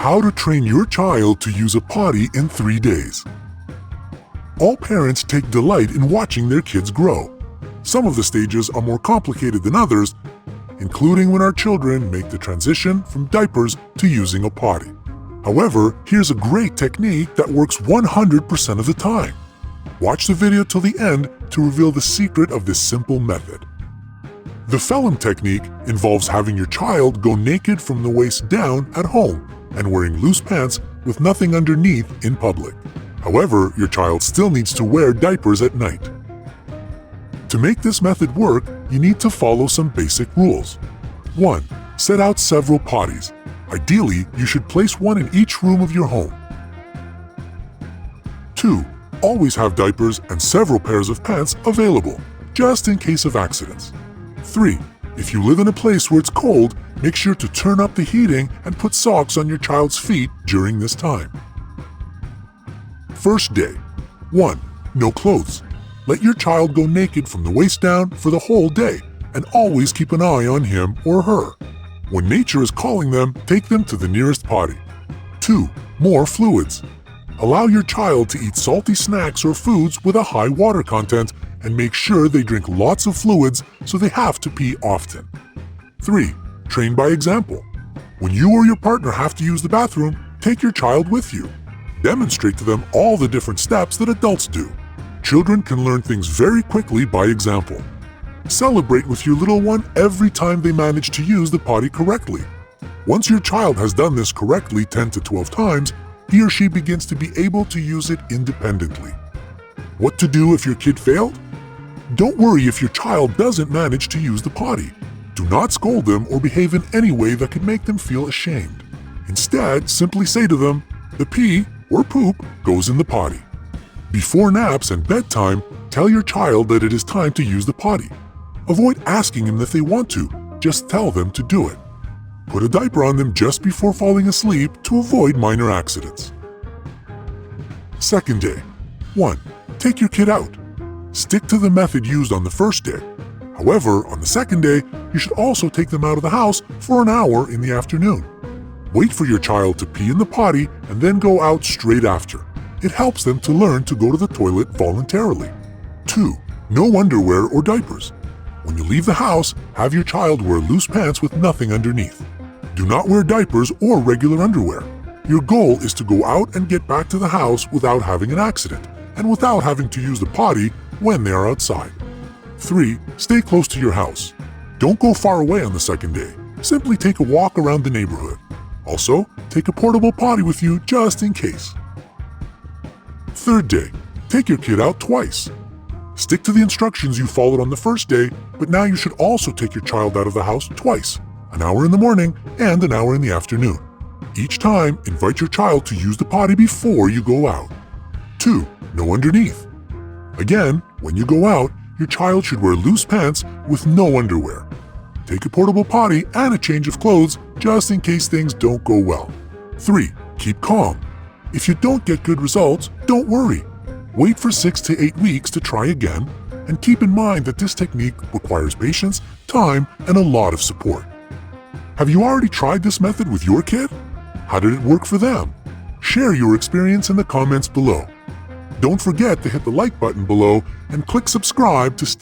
How to train your child to use a potty in 3 days. All parents take delight in watching their kids grow. Some of the stages are more complicated than others, including when our children make the transition from diapers to using a potty. However, here's a great technique that works 100% of the time. Watch the video till the end to reveal the secret of this simple method. The Phelim technique involves having your child go naked from the waist down at home and wearing loose pants with nothing underneath in public. However, your child still needs to wear diapers at night. To make this method work, you need to follow some basic rules. 1. Set out several potties. Ideally, you should place one in each room of your home. 2. Always have diapers and several pairs of pants available, just in case of accidents. 3. If you live in a place where it's cold, make sure to turn up the heating and put socks on your child's feet during this time. First day. 1. No clothes. Let your child go naked from the waist down for the whole day, and always keep an eye on him or her. When nature is calling them, take them to the nearest potty. 2. More fluids. Allow your child to eat salty snacks or foods with a high water content, and make sure they drink lots of fluids so they have to pee often. 3. Train by example. When you or your partner have to use the bathroom, take your child with you. Demonstrate to them all the different steps that adults do. Children can learn things very quickly by example. Celebrate with your little one every time they manage to use the potty correctly. Once your child has done this correctly 10 to 12 times, he or she begins to be able to use it independently. What to do if your kid failed? Don't worry if your child doesn't manage to use the potty. Do not scold them or behave in any way that could make them feel ashamed. Instead, simply say to them, "The pee or poop goes in the potty." Before naps and bedtime, tell your child that it is time to use the potty. Avoid asking them if they want to, just tell them to do it. Put a diaper on them just before falling asleep to avoid minor accidents. Second day. 1. Take your kid out. Stick to the method used on the first day. However, on the second day, you should also take them out of the house for an hour in the afternoon. Wait for your child to pee in the potty and then go out straight after. It helps them to learn to go to the toilet voluntarily. 2. No underwear or diapers. When you leave the house, have your child wear loose pants with nothing underneath. Do not wear diapers or regular underwear. Your goal is to go out and get back to the house without having an accident and without having to use the potty when they are outside. 3. Stay close to your house. Don't go far away on the second day. Simply take a walk around the neighborhood. Also, take a portable potty with you just in case. Third day. Take your kid out twice. Stick to the instructions you followed on the first day, but now you should also take your child out of the house twice, an hour in the morning and an hour in the afternoon. Each time, invite your child to use the potty before you go out. 2. No underneath. Again, when you go out, your child should wear loose pants with no underwear. Take a portable potty and a change of clothes just in case things don't go well. 3. Keep calm. If you don't get good results, don't worry. Wait for 6 to 8 weeks to try again, and keep in mind that this technique requires patience, time, and a lot of support. Have you already tried this method with your kid? How did it work for them? Share your experience in the comments below. Don't forget to hit the like button below and click subscribe to stay